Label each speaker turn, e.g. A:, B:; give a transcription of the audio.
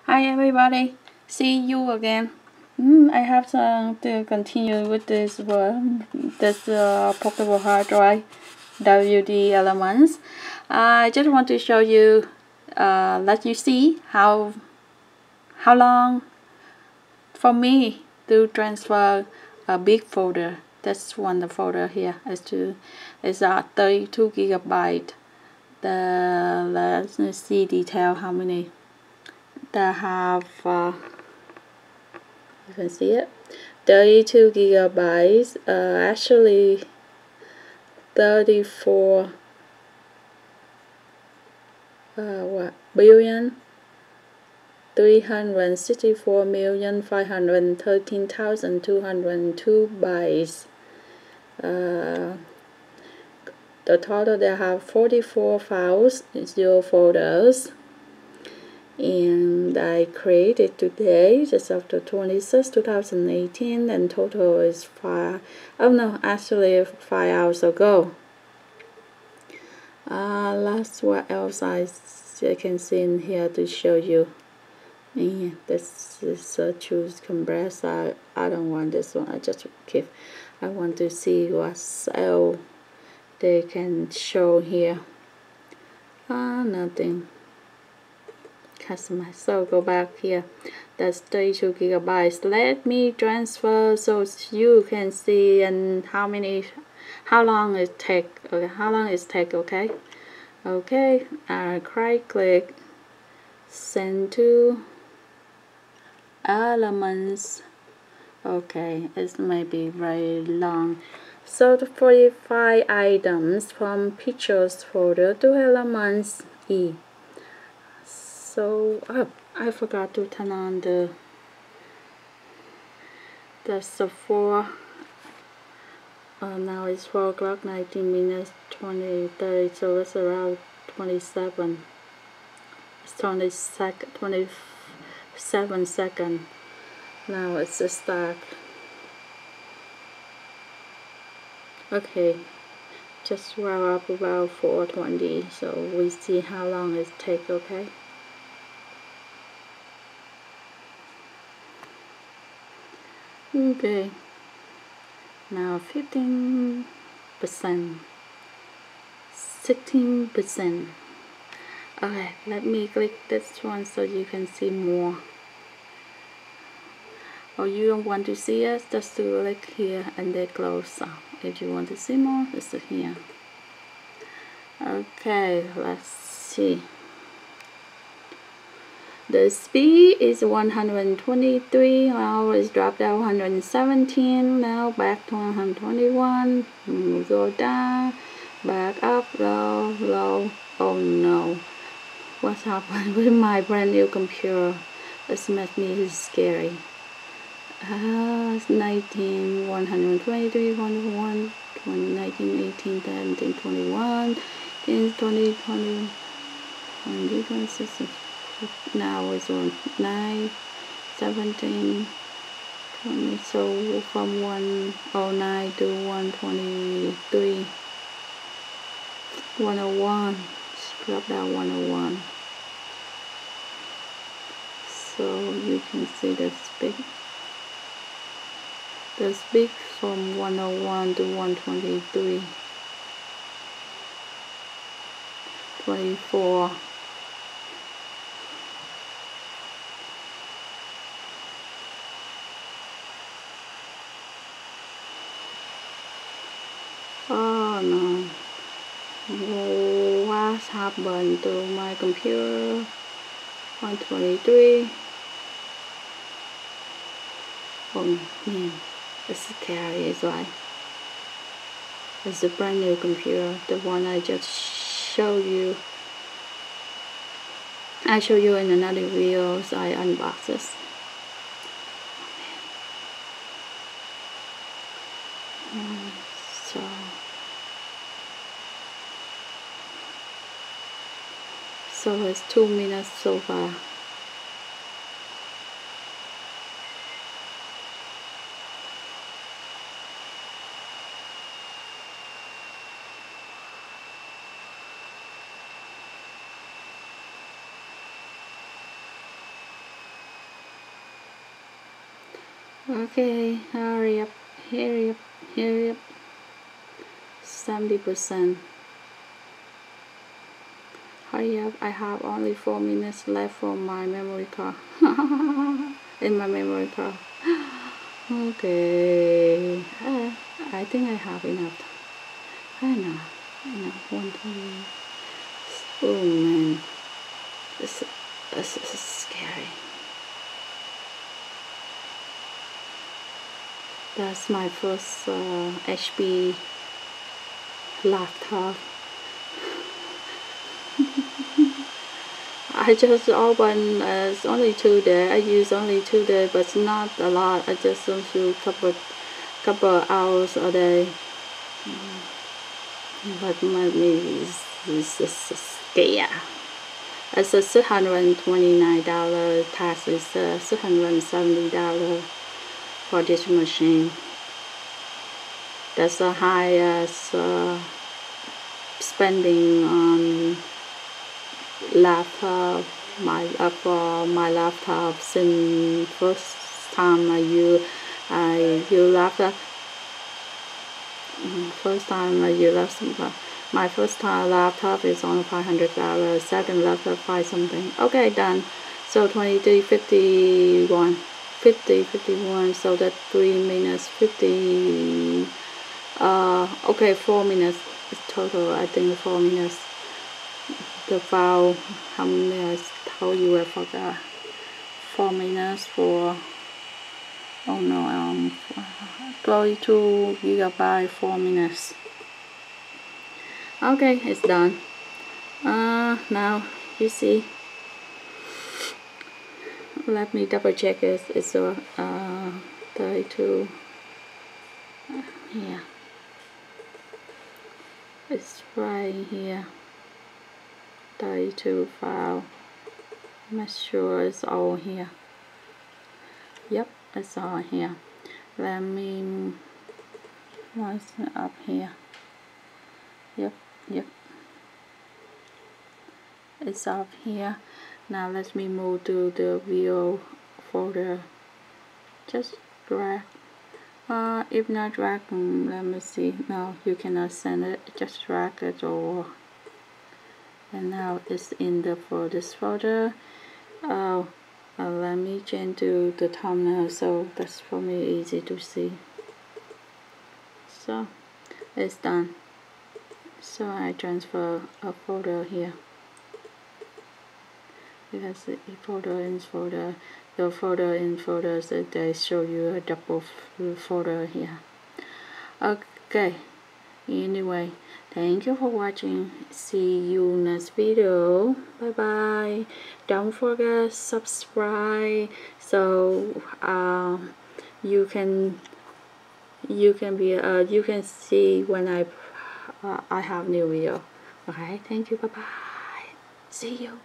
A: Hi everybody, see you again. I have to continue with this portable hard drive WD Elements. I just want to show you, let you see how long for me to transfer a big folder. That's one the folder here. It's 32 gigabyte. Let's see detail how many. They have you can see it, 32 gigabytes. Actually 34 billion 364,513,202 bytes. The total, they have 44 files, 0 folders, and I created today, just after 26, 2018, and total is 5 hours ago. Last what else I can see in here to show you. Yeah, this is a choose compress. I don't want this one. I want to see what else they can show here. Nothing. Customize. So go back here. That's 32 gigabytes. Let me transfer so you can see and how long it take. Okay, how long it take. Okay. Okay. Right click. Send to Elements. Okay, it may be very long. So the 45 items from pictures folder to Elements E. So I forgot to turn on that's the 4. Now it's 4 o'clock 19 minutes 30, so it's around 27. It's 27 seconds. Now it's a start. Okay, just wrap up about 4:20, so we see how long it takes. Okay. Okay. Now 15%, 16%. Okay, let me click this one so you can see more. Or you don't want to see it, just to click here and then close up. If you want to see more, just here. Okay, let's see. The speed is 123, now it's dropped down 117, now back to 121, go down, back up, low, low. Oh no, what's happened with my brand new computer? This makes me scary. 19, 123, 101, 19, 18, 17, 21, 10, 20, 20, 26, now it's on 9, 17, 20, so from 109 to 123, 101, drop down 101, so you can see the speed from 101 to 123, 24, oh no, what happened to my computer? 123, oh man, it's scary as well. It's a brand new computer, the one I just showed you. I show you in another video, so I unbox this. So it's 2 minutes so far. Okay, hurry up, hurry up, hurry up. 70%. Hurry up, I have only 4 minutes left for my memory card. In my memory card. Okay, I think I have enough. I know, enough. 120. Oh man, this is scary. That's my first HP laptop. I just opened, it's only 2 days. I use only 2 days, but it's not a lot. I just use a couple hours a day. But maybe it's scary. It's a $629. Tax is $670 for this machine. That's the highest spending on laptop. For my laptop since first time I use laptop. First time I use laptop. My first time laptop is on $500. Second laptop 5 something. Okay, done. So 23, 51, 50, 51. So that's 3 minutes 50. Okay, 4 minutes total. I think 4 minutes. The file, how many I told you I forgot. 4 minutes for, oh no, 32 gigabyte, 4 minutes. Okay, it's done. Now you see. Let me double check it. It's 32. Here. It's right here. 32 file. Make sure it's all here. Yep, it's all here. Let me what's up here. Yep. It's up here. Now let me move to the video folder. Just drag. If not drag, let me see. No, you cannot send it. Just drag it over. And now it's in this folder. Let me change to the thumbnail so that's for me easy to see. So it's done. So I transfer a folder here because the folder in folder, the folder in folders, they show you a double folder here. Okay. Anyway, thank you for watching. See you next video. Bye bye. Don't forget subscribe so you can see when I have new video. Okay, thank you. Bye bye. See you.